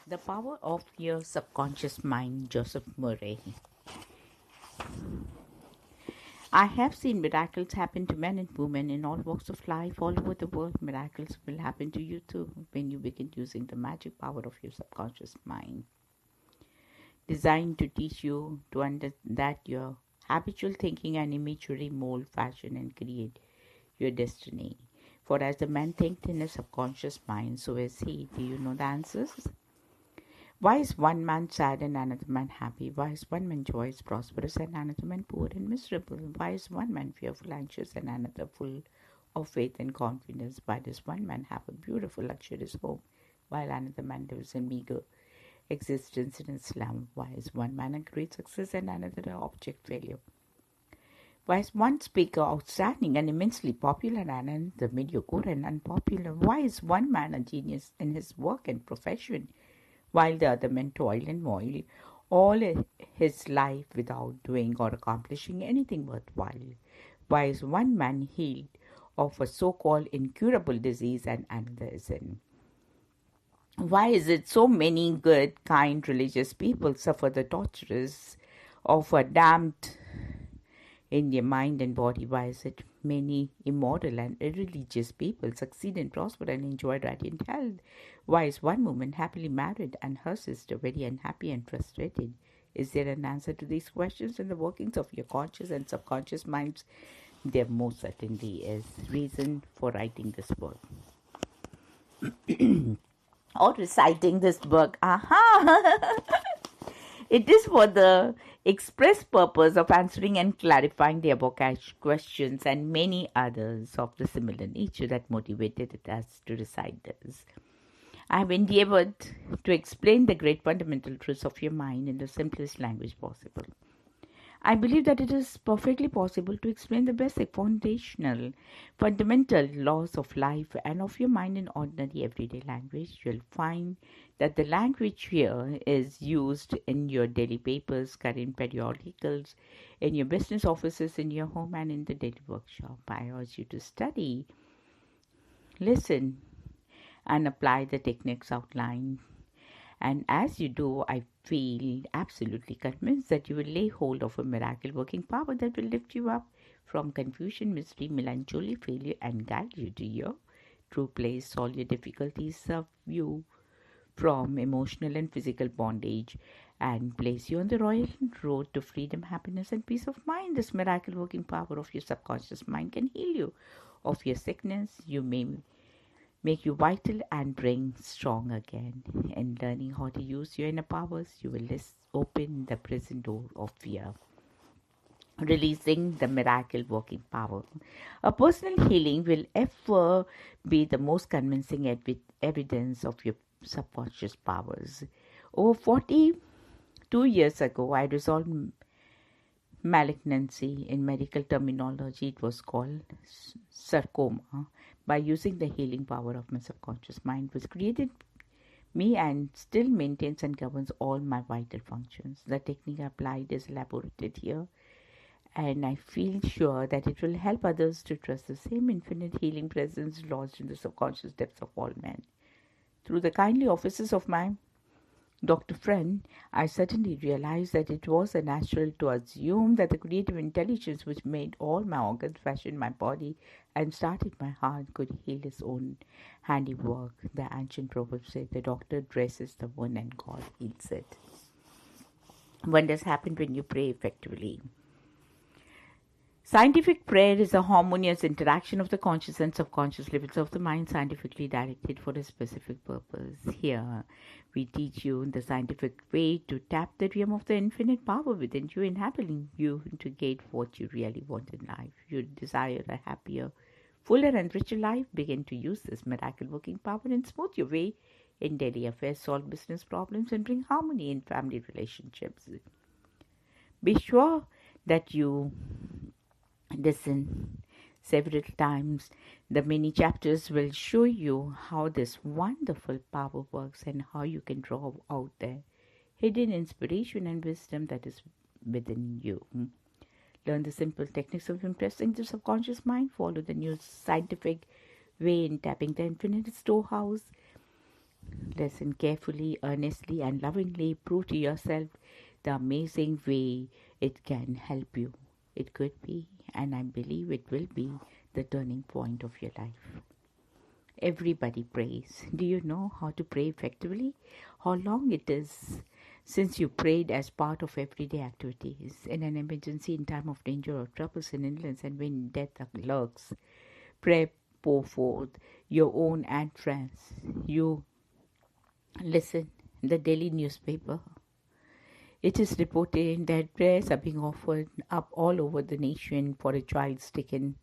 The Power of Your Subconscious Mind, Joseph Murray. I have seen miracles happen to men and women in all walks of life all over the world. Miracles will happen to you too when you begin using the magic power of your subconscious mind, designed to teach you to understand that your habitual thinking and imagery mold, fashion, and create your destiny. For as the man thinketh in his subconscious mind, so is he. Do you know the answers? Why is one man sad and another man happy? Why is one man joyous, prosperous, and another man poor and miserable? Why is one man fearful, anxious, and another full of faith and confidence? Why does one man have a beautiful, luxurious home, while another man lives in meager existence in a slum? Why is one man a great success and another an object failure? Why is one speaker outstanding and immensely popular and another mediocre and unpopular? Why is one man a genius in his work and profession, while the other men toil and moil all his life without doing or accomplishing anything worthwhile? Why is one man healed of a so-called incurable disease and another isn't? Why is it so many good, kind, religious people suffer the tortures of a damned in their mind and body? Why is it many immoral and irreligious people succeed and prosper and enjoy radiant health? Why is one woman happily married and her sister very unhappy and frustrated? Is there an answer to these questions in the workings of your conscious and subconscious minds? There most certainly is. Reason for writing this book or reciting this book. Aha! It is for the express purpose of answering and clarifying the above questions and many others of the similar nature that motivated us to recite this. I have endeavored to explain the great fundamental truths of your mind in the simplest language possible. I believe that it is perfectly possible to explain the basic, foundational, fundamental laws of life and of your mind in ordinary everyday language. You'll find that the language here is used in your daily papers, current periodicals, in your business offices, in your home, and in the daily workshop. I urge you to study, listen, and apply the techniques outlined. And as you do, I feel absolutely convinced that you will lay hold of a miracle working power that will lift you up from confusion, misery, melancholy, failure, and guide you to your true place, solve your difficulties, serve you from emotional and physical bondage, and place you on the royal road to freedom, happiness, and peace of mind. This miracle working power of your subconscious mind can heal you of your sickness. You may make you vital and bring strong again. In learning how to use your inner powers, you will open the prison door of fear, releasing the miracle working power. A personal healing will ever be the most convincing evidence of your subconscious powers. Over 42 years ago, I resolved malignancy. In medical terminology, it was called sarcoma, by using the healing power of my subconscious mind, which created me and still maintains and governs all my vital functions. The technique applied is elaborated here, and I feel sure that it will help others to trust the same infinite healing presence lodged in the subconscious depths of all men. Through the kindly offices of my Dr. Friend, I suddenly realized that it was natural to assume that the creative intelligence which made all my organs, fashioned my body, and started my heart could heal his own handiwork. The ancient proverb said, the doctor dresses the wound and God heals it. Wonders happen when you pray effectively. Scientific prayer is a harmonious interaction of the conscious and subconscious levels of the mind, scientifically directed for a specific purpose. Here, we teach you in the scientific way to tap the realm of the infinite power within you, enabling you to get what you really want in life. You desire a happier, fuller, and richer life. Begin to use this miracle working power and smooth your way in daily affairs, solve business problems, and bring harmony in family relationships. Be sure that you listen several times. The many chapters will show you how this wonderful power works and how you can draw out the hidden inspiration and wisdom that is within you. Learn the simple techniques of impressing the subconscious mind. Follow the new scientific way in tapping the infinite storehouse Listen carefully, earnestly, and lovingly. Prove to yourself the amazing way it can help you. It could be, and I believe it will be, the turning point of your life. Everybody prays. Do you know how to pray effectively? How long it is since you prayed as part of everyday activities? In an emergency, in time of danger or troubles and illness, and when death lurks, pray pour forth your own and friends. You listen, the daily newspaper. It is reported that prayers are being offered up all over the nation for a child stricken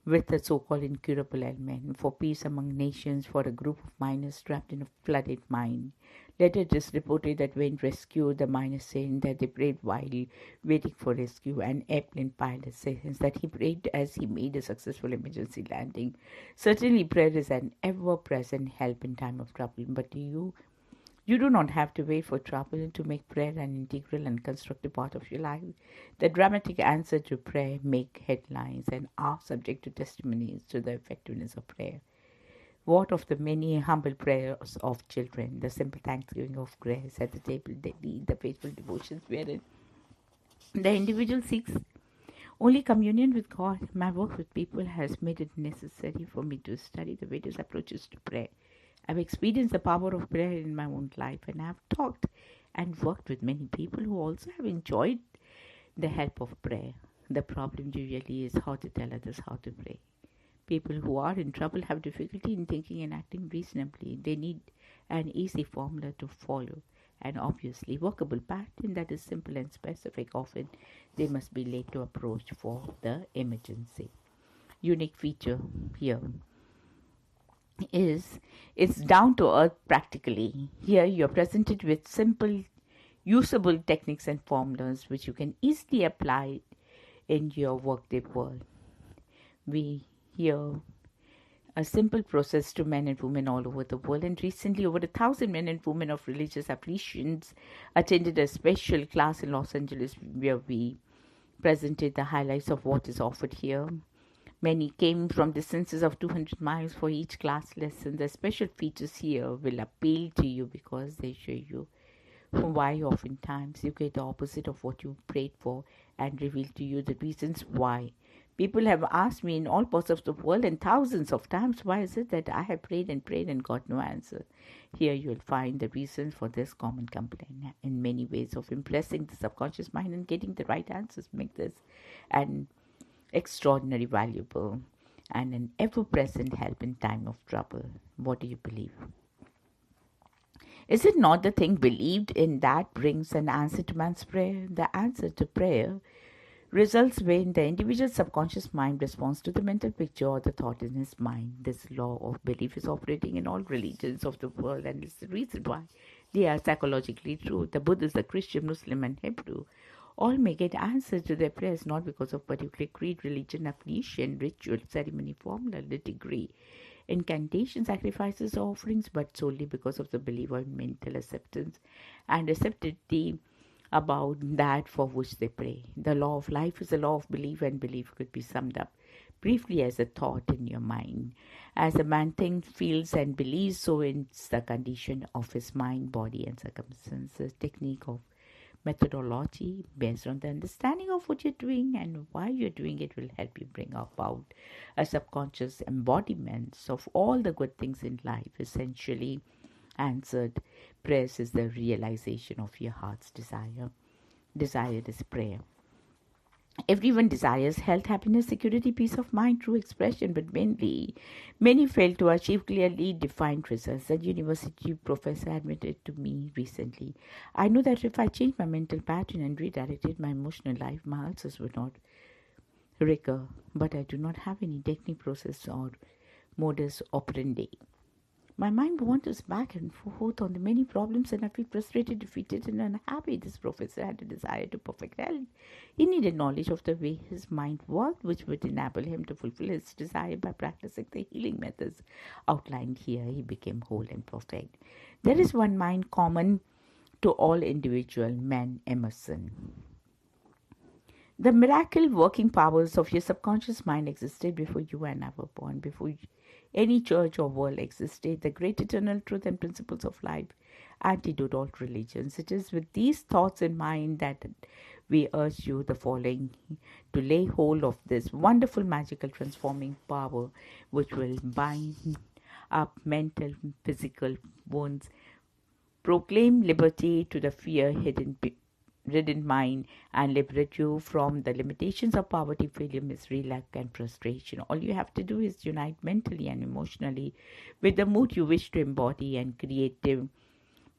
with the so-called incurable ailment, for peace among nations, for a group of miners trapped in a flooded mine. Later it is reported that when rescued, the miners said that they prayed while waiting for rescue. An airplane pilot says that he prayed as he made a successful emergency landing. Certainly prayer is an ever-present help in time of trouble, but you do not have to wait for trouble to make prayer an integral and constructive part of your life. The dramatic answer to prayer make headlines and are subject to testimonies to the effectiveness of prayer. What of the many humble prayers of children, the simple thanksgiving of grace at the table they lead, the faithful devotions wherein the individual seeks only communion with God? My work with people has made it necessary for me to study the various approaches to prayer. I've experienced the power of prayer in my own life, and I've talked and worked with many people who also have enjoyed the help of prayer. The problem usually is how to tell others how to pray. People who are in trouble have difficulty in thinking and acting reasonably. They need an easy formula to follow, an obviously workable pattern that is simple and specific. Often they must be late to approach for the emergency. Unique feature here is it's down to earth practically. Here you're presented with simple, usable techniques and formulas which you can easily apply in your workday world. We hear a simple process to men and women all over the world, and recently over 1,000 men and women of religious affiliations attended a special class in Los Angeles where we presented the highlights of what is offered here. Many came from distances of 200 miles for each class lesson. The special features here will appeal to you because they show you why oftentimes you get the opposite of what you prayed for and reveal to you the reasons why. People have asked me in all parts of the world and thousands of times, why is it that I have prayed and got no answer? Here you will find the reasons for this common complaint. In many ways of impressing the subconscious mind and getting the right answers make this an extraordinary valuable and an ever-present help in time of trouble. What do you believe? Is it not the thing believed in that brings an answer to man's prayer? The answer to prayer results when the individual's subconscious mind responds to the mental picture or the thought in his mind. This law of belief is operating in all religions of the world, and it's the reason why they are psychologically true. The Buddhist, the Christian, Muslim, and Hebrew all may get answers to their prayers not because of particular creed, religion, affiliation, ritual, ceremony, formula, degree, incantation, sacrifices, or offerings, but solely because of the belief or mental acceptance and receptivity about that for which they pray. The law of life is a law of belief, and belief could be summed up briefly as a thought in your mind. As a man thinks, feels, and believes, so is the condition of his mind, body, and circumstances. Technique of methodology based on the understanding of what you're doing and why you're doing it will help you bring about a subconscious embodiment of all the good things in life. Essentially, answered prayers is the realization of your heart's desire. Desire is prayer. Everyone desires health, happiness, security, peace of mind, true expression, but many fail to achieve clearly defined results. A university professor admitted to me recently, I know that if I changed my mental pattern and redirected my emotional life, my ulcers would not recur, but I do not have any technique, process, or modus operandi. My mind wanders back and forth on the many problems, and I feel frustrated, defeated, and unhappy. This professor had a desire to perfect health. He needed knowledge of the way his mind worked, which would enable him to fulfill his desire by practicing the healing methods outlined here. He became whole and perfect. There is one mind common to all individual men, Emerson. The miracle working powers of your subconscious mind existed before you and I were born, before any church or world existed. The great eternal truth and principles of life antidote all religions. It is with these thoughts in mind that we urge you the following to lay hold of this wonderful, magical, transforming power which will bind up mental, physical wounds, proclaim liberty to the fear ridden mind, and liberate you from the limitations of poverty, failure, misery, lack, and frustration. All you have to do is unite mentally and emotionally with the mood you wish to embody, and creative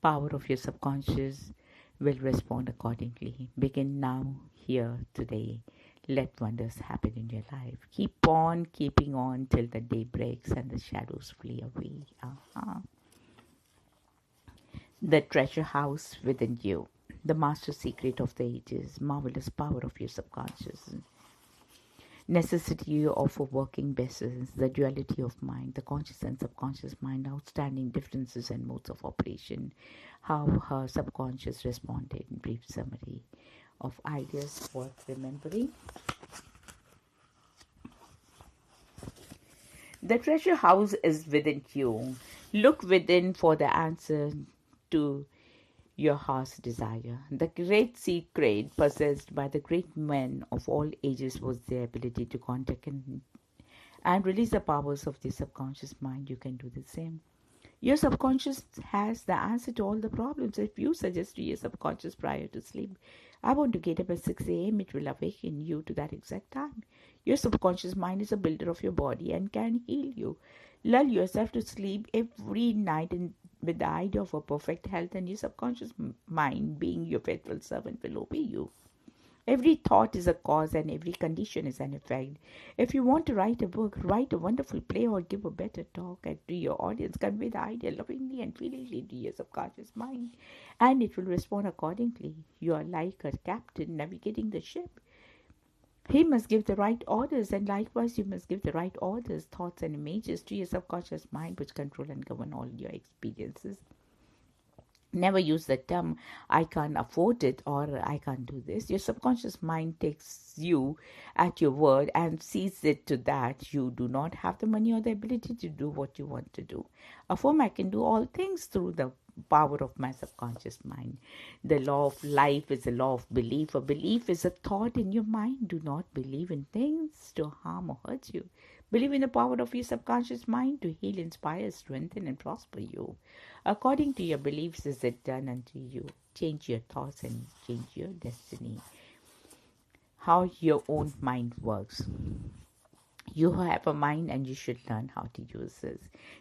power of your subconscious will respond accordingly. Begin now, here, today. Let wonders happen in your life. Keep on keeping on till the day breaks and the shadows flee away. The treasure house within you, the master secret of the ages, marvelous power of your subconscious, necessity of a working basis, the duality of mind, the conscious and subconscious mind, outstanding differences and modes of operation, how her subconscious responded, in brief summary of ideas worth remembering. The treasure house is within you. Look within for the answer to your heart's desire. The great secret possessed by the great men of all ages was their ability to contact and release the powers of the subconscious mind. You can do the same. Your subconscious has the answer to all the problems. If you suggest to your subconscious prior to sleep, I want to get up at 6 a.m., it will awaken you to that exact time. Your subconscious mind is a builder of your body and can heal you. Lull yourself to sleep every night with the idea of a perfect health, and your subconscious mind, being your faithful servant, will obey you. Every thought is a cause and every condition is an effect. If you want to write a book, write a wonderful play, or give a better talk to your audience, convey the idea lovingly and feelingly to your subconscious mind, and it will respond accordingly. You are like a captain navigating the ship. He must give the right orders, and likewise you must give the right orders, thoughts and images to your subconscious mind, which control and govern all your experiences. Never use the term, I can't afford it, or I can't do this. Your subconscious mind takes you at your word and sees it to that you do not have the money or the ability to do what you want to do. Affirm, I can do all things through the power of my subconscious mind. The law of life is a law of belief. A belief is a thought in your mind. Do not believe in things to harm or hurt you. Believe in the power of your subconscious mind to heal, inspire, strengthen, and prosper you. According to your beliefs is it done unto you. Change your thoughts and change your destiny. How your own mind works. You have a mind and you should learn how to use this.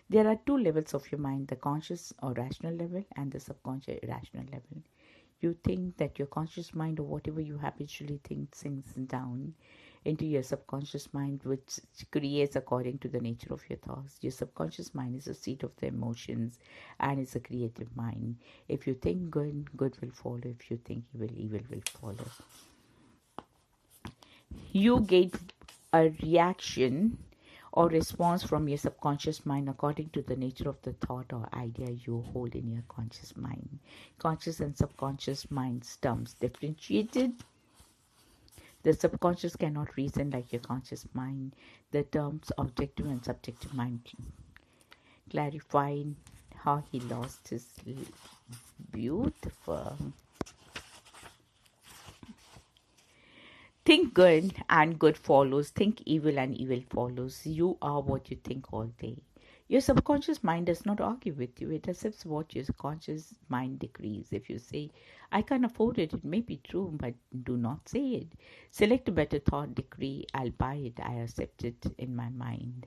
There are two levels of your mind, the conscious or rational level and the subconscious irrational level. You think that your conscious mind or whatever you habitually think sinks down into your subconscious mind, which creates according to the nature of your thoughts. Your subconscious mind is the seat of the emotions and is a creative mind. If you think good, good will follow. If you think evil, evil will follow. You get a reaction or response from your subconscious mind according to the nature of the thought or idea you hold in your conscious mind. Conscious and subconscious minds terms differentiated. The subconscious cannot reason like your conscious mind. The terms objective and subjective mind clarified how he lost his beautiful. Think good and good follows. Think evil and evil follows. You are what you think all day. Your subconscious mind does not argue with you. It accepts what your conscious mind decrees. If you say, I can't afford it, it may be true, but do not say it. Select a better thought, decree, I'll buy it, I accept it in my mind.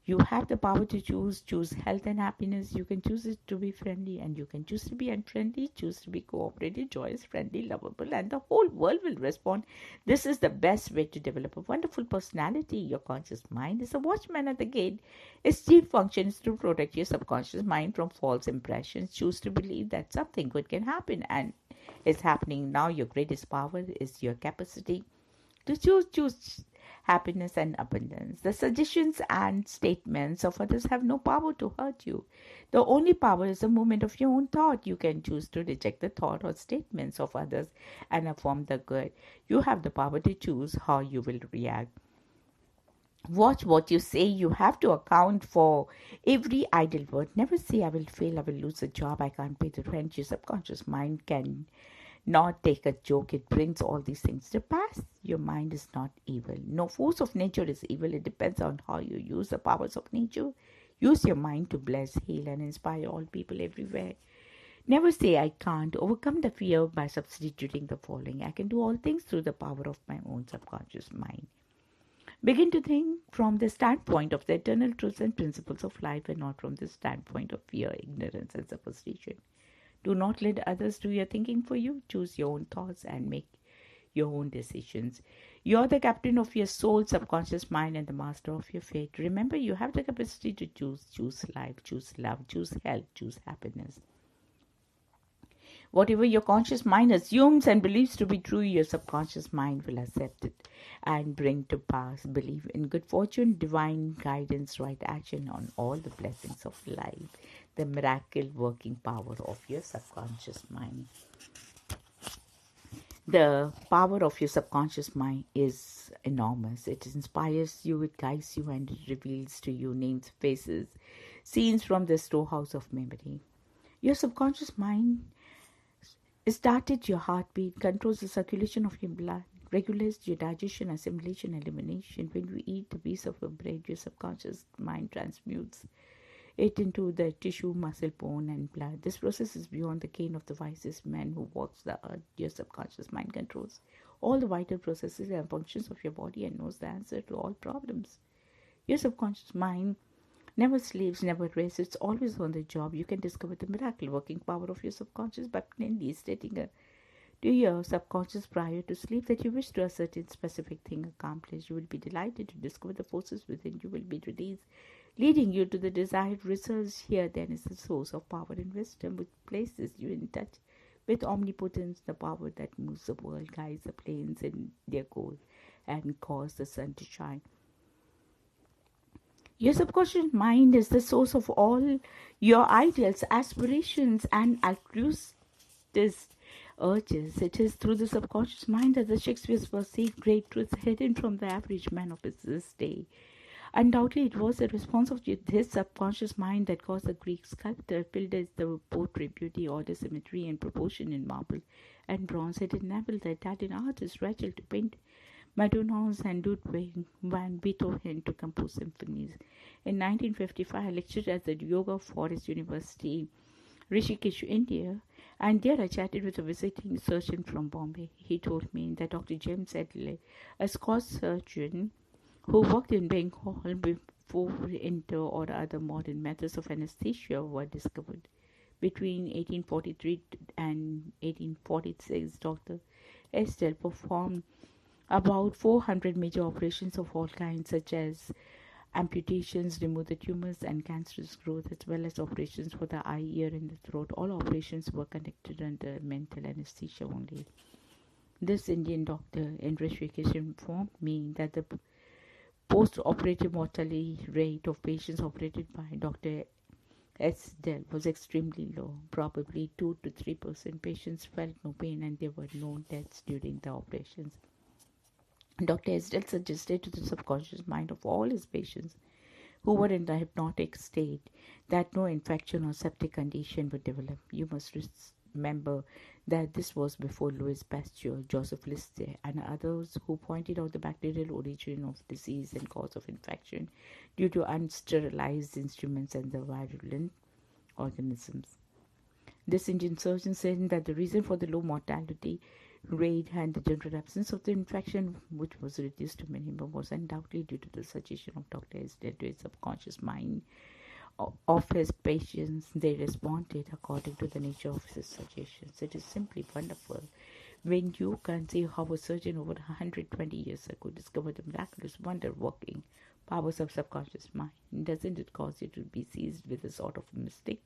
You have the power to choose health and happiness. You can choose it to be friendly and you can choose to be unfriendly, choose to be cooperative, joyous, friendly, lovable, and the whole world will respond. This is the best way to develop a wonderful personality. Your conscious mind is a watchman at the gate. Its chief function is to protect your subconscious mind from false impressions. Choose to believe that something good can happen and is happening now. Your greatest power is your capacity to choose happiness, and abundance. The suggestions and statements of others have no power to hurt you. The only power is the movement of your own thought. You can choose to reject the thought or statements of others and affirm the good. You have the power to choose how you will react. Watch what you say. You have to account for every idle word. Never say, I will fail, I will lose a job, I can't pay the rent. Your subconscious mind can not take a joke. It brings all these things to pass. Your mind is not evil. No force of nature is evil. It depends on how you use the powers of nature. Use your mind to bless, heal, and inspire all people everywhere. Never say, I can't. Overcome the fear by substituting the following: I can do all things through the power of my own subconscious mind. Begin to think from the standpoint of the eternal truths and principles of life, and not from the standpoint of fear, ignorance, and superstition. Do not let others do your thinking for you. Choose your own thoughts and make your own decisions. You're the captain of your soul, subconscious mind, and the master of your fate. Remember, you have the capacity to choose. Choose life, choose love, choose health, choose happiness. Whatever your conscious mind assumes and believes to be true, your subconscious mind will accept it and bring to pass. Believe in good fortune, divine guidance, right action on all the blessings of life, the miracle working power of your subconscious mind. The power of your subconscious mind is enormous. It inspires you, it guides you, and it reveals to you names, faces, scenes from the storehouse of memory. Your subconscious mind started your heartbeat, controls the circulation of your blood, regulates your digestion, assimilation, elimination. When you eat a piece of bread, your subconscious mind transmutes it into the tissue, muscle, bone, and blood. This process is beyond the ken of the wisest man who walks the earth. Your subconscious mind controls all the vital processes and functions of your body and knows the answer to all problems. Your subconscious mind never sleeps, never rests. It's always on the job. You can discover the miracle working power of your subconscious by plainly stating to your subconscious prior to sleep that you wish to a certain specific thing accomplished. You will be delighted to discover the forces within you will be released, leading you to the desired results. Here then is the source of power and wisdom, which places you in touch with omnipotence, the power that moves the world, guides the planes in their course, and causes the sun to shine. Your subconscious mind is the source of all your ideals, aspirations, and altruistic urges. It is through the subconscious mind that the Shakespeare's perceived great truths hidden from the average man of his day. Undoubtedly, it was the response of his subconscious mind that caused the Greek sculptor build the portrait beauty, order, symmetry, and proportion in marble and bronze. It enabled the Italian artist Rachel to paint Madonnas and Ludwig van Beethoven to compose symphonies. In 1955, I lectured at the Yoga Forest University, Rishikesh, India, and there I chatted with a visiting surgeon from Bombay. He told me that Dr. James Edley, a Scotch surgeon who worked in Bengal before inter or other modern methods of anesthesia were discovered. Between 1843 and 1846, Dr. Estelle performed about 400 major operations of all kinds, such as amputations, remove the tumors and cancerous growth, as well as operations for the eye, ear, and the throat. All operations were conducted under mental anesthesia only. This Indian doctor in Rishikesh informed me that the post-operative mortality rate of patients operated by Dr. Estelle was extremely low. Probably 2 to 3% patients felt no pain, and there were no deaths during the operations. Dr. Estelle suggested to the subconscious mind of all his patients who were in the hypnotic state that no infection or septic condition would develop. You must remember that this was before Louis Pasteur, Joseph Lister, and others who pointed out the bacterial origin of disease and cause of infection due to unsterilized instruments and the virulent organisms. This Indian surgeon said that the reason for the low mortality rate and the general absence of the infection, which was reduced to minimum, was undoubtedly due to the suggestion of Dr. Estelle to his subconscious mind of his patients. They responded according to the nature of his suggestions. It is simply wonderful when you can see how a surgeon over 120 years ago discovered the miraculous wonder-working powers of subconscious mind. Doesn't it cause you to be seized with a sort of mystic?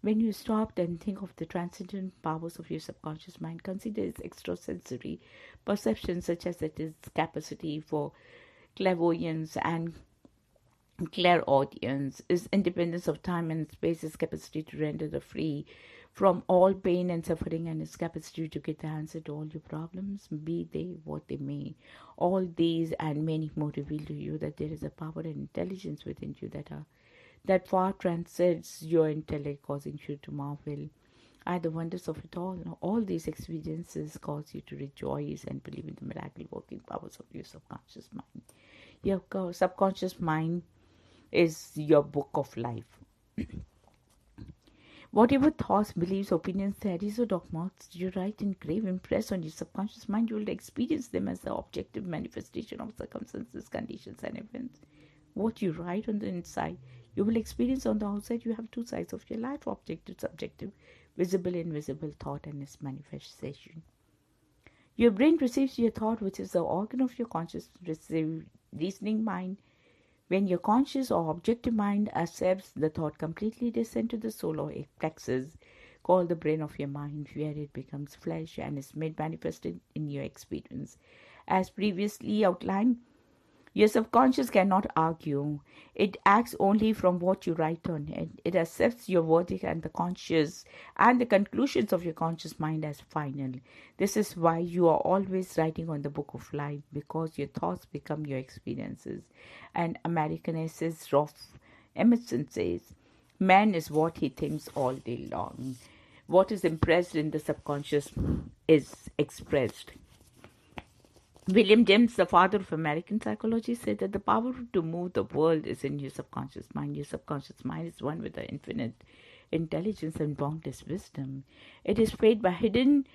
When you stop and think of the transcendent powers of your subconscious mind, consider its extrasensory perception, such as its capacity for clairvoyance and clairaudience, its independence of time and space, its capacity to render the free from all pain and suffering, and its capacity to get the answer to all your problems, be they what they may. All these and many more reveal to you that there is a power and intelligence within you that far transcends your intellect, causing you to marvel at the wonders of it all. Now, all these experiences cause you to rejoice and believe in the miracle working powers of your subconscious mind. Your subconscious mind is your book of life. Whatever thoughts, beliefs, opinions, theories, or dogmas you write in grave impress on your subconscious mind, you will experience them as the objective manifestation of circumstances, conditions, and events. What you write on the inside, you will experience on the outside. You have two sides of your life: objective, subjective, visible, invisible thought, and its manifestation. Your brain receives your thought, which is the organ of your conscious reasoning mind. When your conscious or objective mind accepts the thought completely, they send to the solar plexus, called the brain of your mind, where it becomes flesh and is made manifested in your experience. As previously outlined, your subconscious cannot argue. It acts only from what you write on it. It accepts your verdict and the conscious and the conclusions of your conscious mind as final. This is why you are always writing on the book of life, because your thoughts become your experiences. And American essayist Ralph Emerson says, man is what he thinks all day long. What is impressed in the subconscious is expressed. William James, the father of American psychology, said that the power to move the world is in your subconscious mind. Your subconscious mind is one with the infinite intelligence and boundless wisdom. It is fed by hidden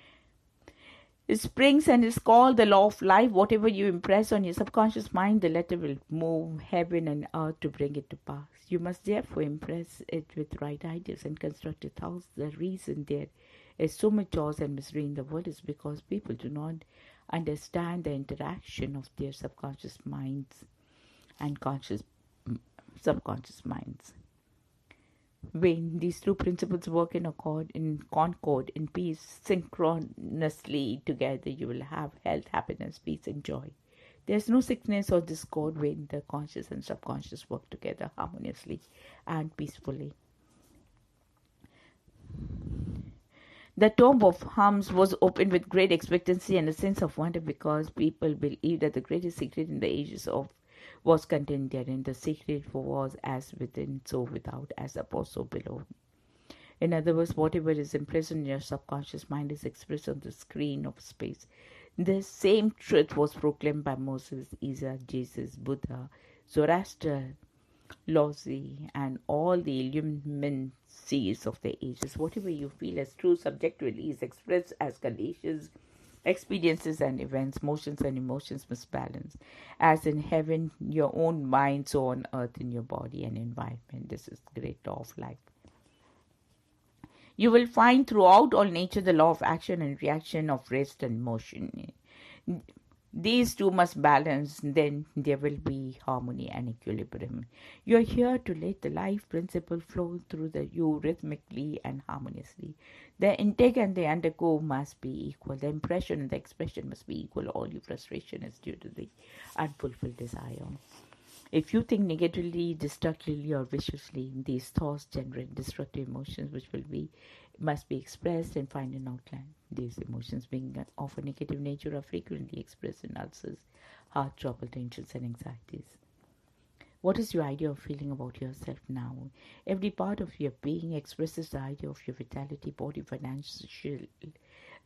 springs and is called the law of life. Whatever you impress on your subconscious mind, the letter will move heaven and earth to bring it to pass. You must therefore impress it with right ideas and constructive thoughts. The reason there is so much chaos and misery in the world is because people do not understand the interaction of their subconscious minds and subconscious minds. When these two principles work in concord, in peace, synchronously together, you will have health, happiness, peace, and joy. There's no sickness or discord when the conscious and subconscious work together harmoniously and peacefully. The tomb of Hums was opened with great expectancy and a sense of wonder, because people believed that the greatest secret in the ages was contained therein. The secret was as within, so without, as above, so below. In other words, whatever is impressed in your subconscious mind is expressed on the screen of space. The same truth was proclaimed by Moses, Isa, Jesus, Buddha, Zoroaster, Laozi, and all the illuminacies of the ages. Whatever you feel as true subjectively is expressed as conditions, experiences, and events. Motions and emotions must balance. As in heaven, your own mind, so on earth in your body and environment. This is the great law of life. You will find throughout all nature the law of action and reaction, of rest and motion. These two must balance, then there will be harmony and equilibrium. You are here to let the life principle flow through you rhythmically and harmoniously. The intake and the undergo must be equal. The impression and the expression must be equal. All your frustration is due to the unfulfilled desire. If you think negatively, destructively, or viciously, these thoughts generate destructive emotions, which must be expressed and find an outline. These emotions, being of a negative nature, are frequently expressed in ulcers, heart trouble, tensions, and anxieties. What is your idea of feeling about yourself now? Every part of your being expresses the idea of your vitality, body, financial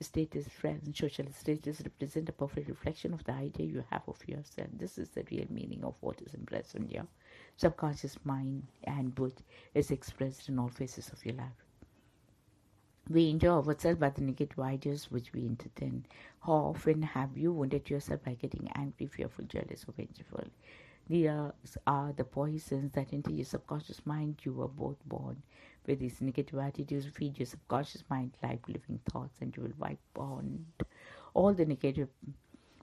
status, friends, social status represent a perfect reflection of the idea you have of yourself. This is the real meaning of what is impressed on your subconscious mind, and which is expressed in all phases of your life. We injure ourselves by the negative ideas which we entertain. How often have you wounded yourself by getting angry, fearful, jealous, or vengeful? These are the poisons that enter your subconscious mind. You were both born with these negative attitudes. Feed your subconscious mind life-living thoughts, and you will wipe on all the negative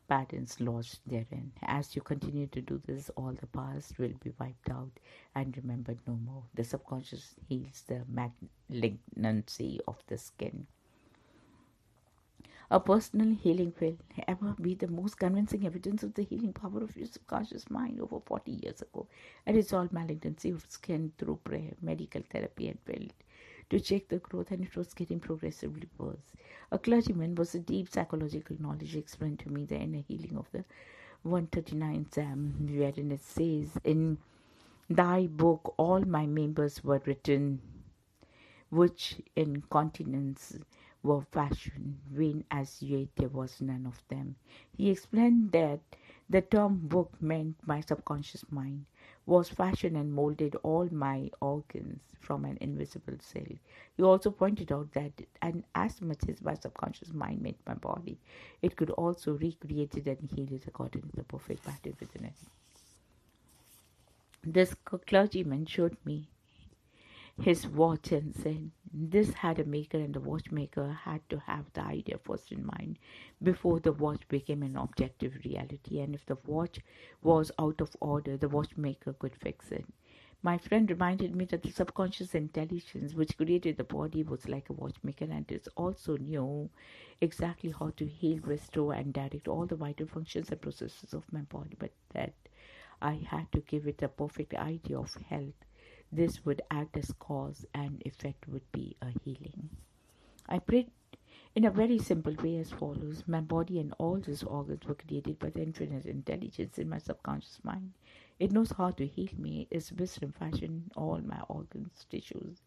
patterns lodged therein. As you continue to do this, all the past will be wiped out and remembered no more. The subconscious heals the malignancy of the skin. A personal healing will ever be the most convincing evidence of the healing power of your subconscious mind over 40 years ago. And it's all malignancy of skin through prayer, medical therapy, and build to check the growth, and it was getting progressively worse. A clergyman was a deep psychological knowledge explained to me the inner healing of the 139 Psalm, wherein it says, "In thy book all my members were written, which in continents were fashioned, when as yet there was none of them." He explained that the term book meant my subconscious mind was fashioned and molded all my organs from an invisible cell. He also pointed out that, and as much as my subconscious mind made my body, it could also recreate it and heal it according to the perfect pattern within it. This clergyman showed me his watch and said, "This had a maker, and the watchmaker had to have the idea first in mind before the watch became an objective reality. And if the watch was out of order, the watchmaker could fix it." My friend reminded me that the subconscious intelligence which created the body was like a watchmaker, and it also knew exactly how to heal, restore, and direct all the vital functions and processes of my body, but that I had to give it a perfect idea of health. This would act as cause, and effect would be a healing. I prayed in a very simple way as follows. My body and all its organs were created by the infinite intelligence in my subconscious mind. It knows how to heal me. Its wisdom fashioned all my organs, tissues,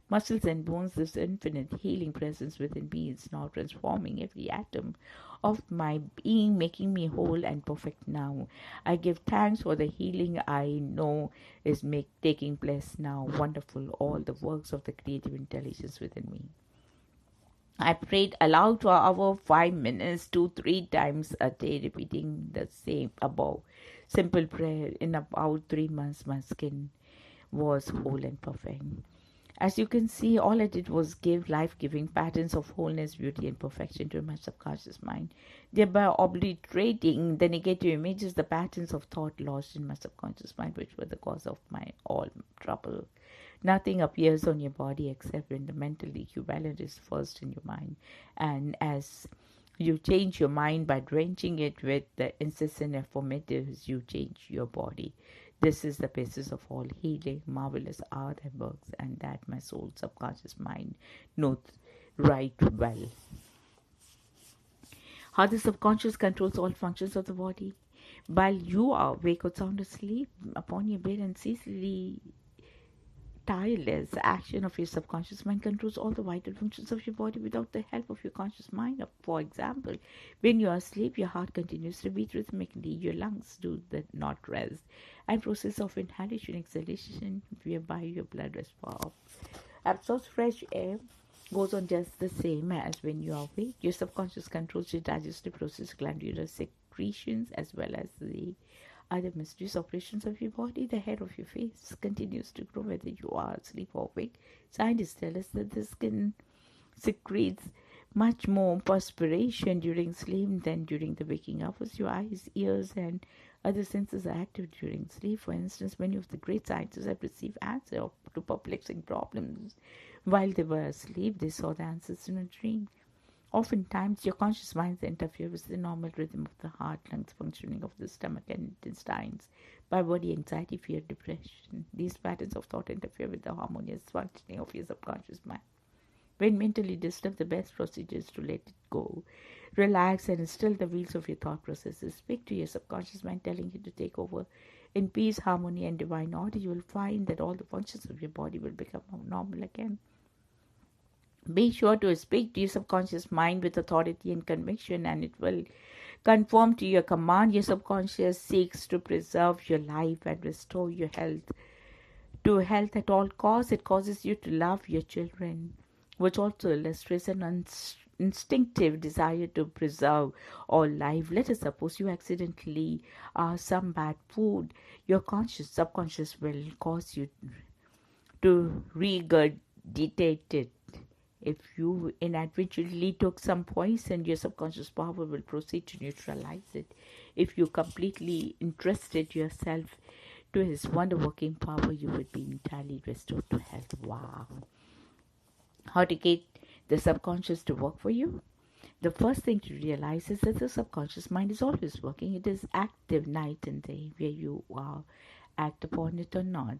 muscles, and bones. This infinite healing presence within me is now transforming every atom of my being, making me whole and perfect now. I give thanks for the healing I know is taking place now. Wonderful, all the works of the creative intelligence within me. I prayed aloud for over 5 minutes, 2-3 times a day, repeating the same above simple prayer. In about 3 months, my skin was whole and perfect. As you can see, all I did was give life-giving patterns of wholeness, beauty, and perfection to my subconscious mind, thereby obliterating the negative images, the patterns of thought lost in my subconscious mind, which were the cause of my all trouble. Nothing appears on your body except when the mental equivalent is first in your mind. And as you change your mind by drenching it with the incessant affirmatives, you change your body. This is the basis of all healing, marvelous art and works, and that my soul subconscious mind knows right well. How the subconscious controls all functions of the body. While you are awake or sound asleep upon your bed, and ceaselessly tireless action of your subconscious mind controls all the vital functions of your body without the help of your conscious mind. For example, when you are asleep, your heart continues to beat rhythmically, your lungs do not rest, and process of inhalation, exhalation, whereby your blood absorbs fresh air, goes on just the same as when you are awake. Your subconscious controls your digestive process, glandular secretions, as well as the other mysterious operations of your body. The hair of your face continues to grow whether you are asleep or awake. Scientists tell us that the skin secretes much more perspiration during sleep than during the waking hours. Your eyes, ears, and other senses are active during sleep. For instance, many of the great scientists have received answers to perplexing problems while they were asleep. They saw the answers in a dream. Oftentimes, your conscious mind interferes with the normal rhythm of the heart, lungs, functioning of the stomach and intestines by worry, anxiety, fear, depression. These patterns of thought interfere with the harmonious functioning of your subconscious mind. When mentally disturbed, the best procedure is to let it go. Relax and still the wheels of your thought processes. Speak to your subconscious mind, telling it to take over. In peace, harmony, and divine order, you will find that all the functions of your body will become normal again. Be sure to speak to your subconscious mind with authority and conviction, and it will conform to your command. Your subconscious seeks to preserve your life and restore your health. To health at all costs, it causes you to love your children, which also illustrates an instinctive desire to preserve all life. Let us suppose you accidentally some bad food. Your subconscious will cause you to regurgitate it If you inadvertently took some poison, your subconscious power will proceed to neutralize it. If you completely entrusted yourself to his wonder working power, you would be entirely restored to health. Wow. How to get the subconscious to work for you? The first thing to realize is that the subconscious mind is always working. It is active night and day, where you act upon it or not.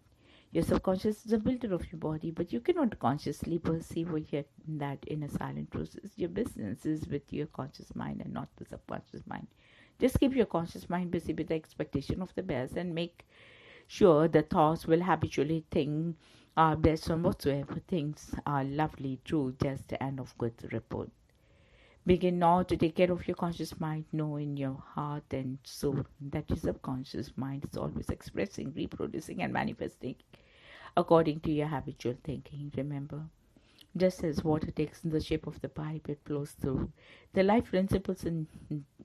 Your subconscious is a builder of your body, but you cannot consciously perceive or hear that in a silent process. Your business is with your conscious mind and not the subconscious mind. Just keep your conscious mind busy with the expectation of the best and make sure the thoughts will habitually think based on whatsoever things are lovely, true, just, and of good report. Begin now to take care of your conscious mind. Know in your heart and soul that your subconscious mind is always expressing, reproducing, and manifesting according to your habitual thinking. Remember, just as water takes the shape of the pipe, it flows through. The life principles in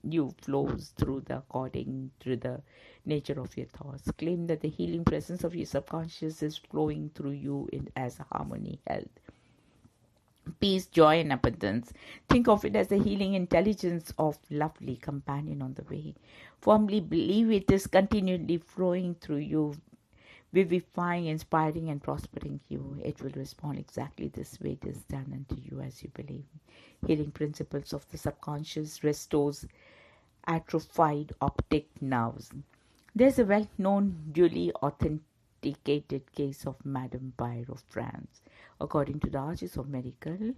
you flows through according to the nature of your thoughts. Claim that the healing presence of your subconscious is flowing through you as harmony, health, peace, joy, and abundance. Think of it as the healing intelligence of lovely companion on the way. Firmly believe it is continually flowing through you, vivifying, inspiring, and prospering you. It will respond exactly this way it is done unto you as you believe. Healing principles of the subconscious restores atrophied optic nerves. There's a well-known, duly authenticated case of Madame Bayer of France. According to the Archives of Medical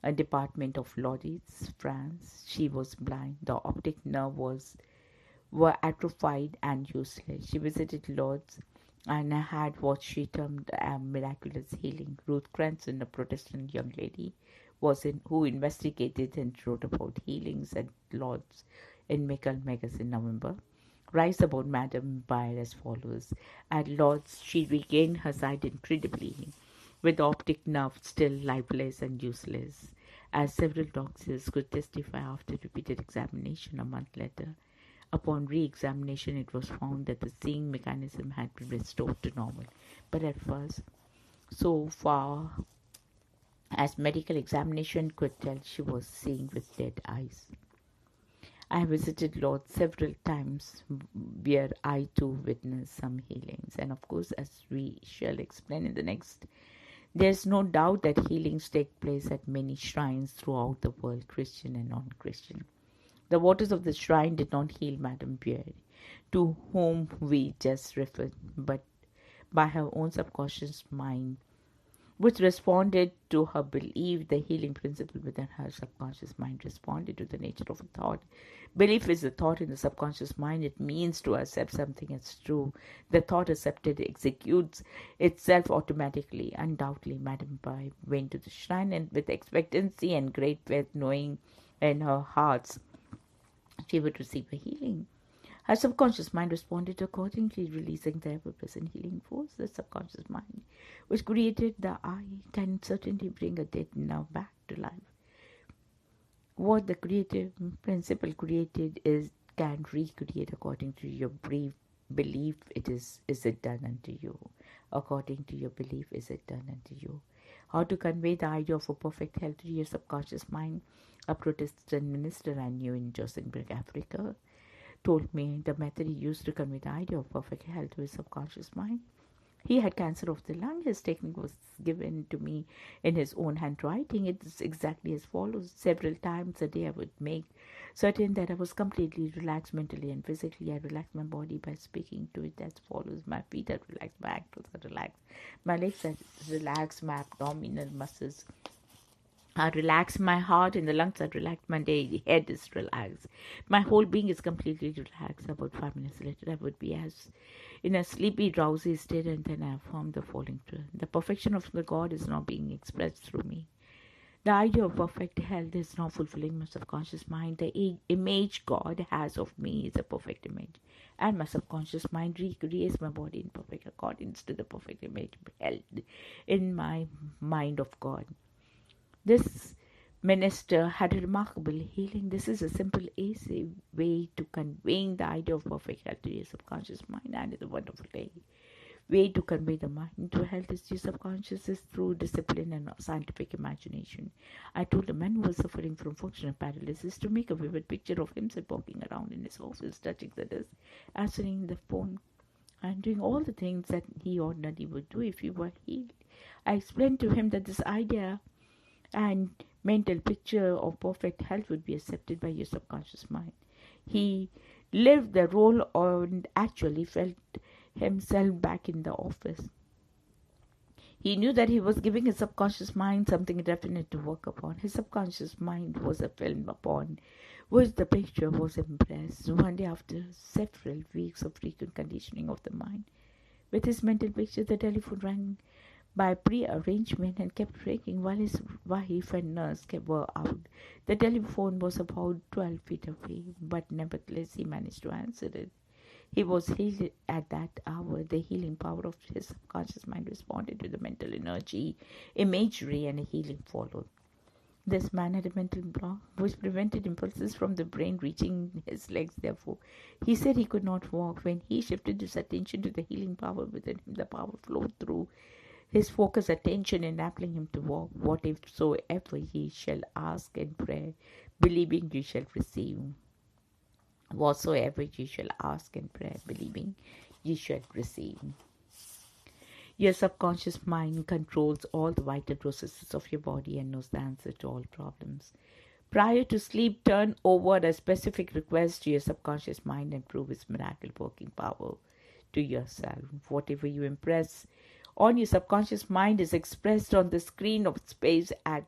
a department of Lodz, France, she was blind. The optic nerve were atrophied and useless. She visited Lodz and had what she termed a miraculous healing. Ruth Cranson, a Protestant young lady, who investigated and wrote about healings at Lodz in Mickle magazine November, writes about Madame Bayer as follows. At Lodz, she regained her sight incredibly, with the optic nerve still lifeless and useless, as several doctors could testify after repeated examination a month later. Upon re-examination, it was found that the seeing mechanism had been restored to normal. But at first, so far as medical examination could tell, she was seeing with dead eyes. I visited Lodz several times where I too witnessed some healings. And of course, as we shall explain in the next, there's no doubt that healings take place at many shrines throughout the world, Christian and non-Christian. The waters of the shrine did not heal Madame Bayer, to whom we just referred, but by her own subconscious mind, which responded to her belief. The healing principle within her subconscious mind responded to the nature of a thought. Belief is a thought in the subconscious mind. It means to accept something as true. The thought accepted executes itself automatically. Undoubtedly, Madame Bayer went to the shrine and with expectancy and great faith, knowing in her heart she would receive a healing. Her subconscious mind responded accordingly, releasing the ever-present healing force. The subconscious mind, which created the eye, can certainly bring a dead nerve back to life. What the creative principle created can recreate according to your belief. Is it done unto you? According to your belief, is it done unto you? How to convey the idea of a perfect health to your subconscious mind? A Protestant minister I knew in Johannesburg, Africa, told me the method he used to convey the idea of perfect health to his subconscious mind. He had cancer of the lung. His technique was given to me in his own handwriting. It is exactly as follows. Several times a day I would make certain that I was completely relaxed mentally and physically. I relaxed my body by speaking to it as follows. My feet are relaxed, my ankles are relaxed, my legs are relaxed, my abdominal muscles are relaxed, my heart and the lungs are relaxed, my head is relaxed, my whole being is completely relaxed. About 5 minutes later, I would be as in a sleepy, drowsy state, and then I affirmed the following truth. The perfection of the God is now being expressed through me. The idea of perfect health is now fulfilling my subconscious mind. The image God has of me is a perfect image, and my subconscious mind recreates my body in perfect accordance to the perfect image held in my mind of God. This minister had a remarkable healing. This is a simple, easy way to conveying the idea of perfect health to your subconscious mind, and it's a wonderful day. way to convey the mind to health is your subconscious is through discipline and scientific imagination. I told a man who was suffering from functional paralysis to make a vivid picture of himself walking around in his office, touching the desk, answering the phone, and doing all the things that he ordinarily would do if he were healed. I explained to him that this idea and mental picture of perfect health would be accepted by your subconscious mind. He lived the role and actually felt himself back in the office. He knew that he was giving his subconscious mind something definite to work upon. His subconscious mind was a film upon which the picture was impressed. One day, after several weeks of frequent conditioning of the mind, with his mental picture, the telephone rang by pre-arrangement and kept ringing while his wife and nurse were out. The telephone was about 12 feet away, but nevertheless he managed to answer it. He was healed at that hour. The healing power of his subconscious mind responded to the mental energy, imagery, and a healing followed. This man had a mental block which prevented impulses from the brain reaching his legs. Therefore, he said he could not walk. When he shifted his attention to the healing power within him, the power flowed through his focused attention, enabling him to walk. Whatsoever ye shall ask in prayer, believing ye shall receive. Whatsoever ye shall ask in prayer, believing ye shall receive. Your subconscious mind controls all the vital processes of your body and knows the answer to all problems. Prior to sleep, turn over a specific request to your subconscious mind and prove its miracle working power to yourself. Whatever you impress on your subconscious mind is expressed on the screen of space as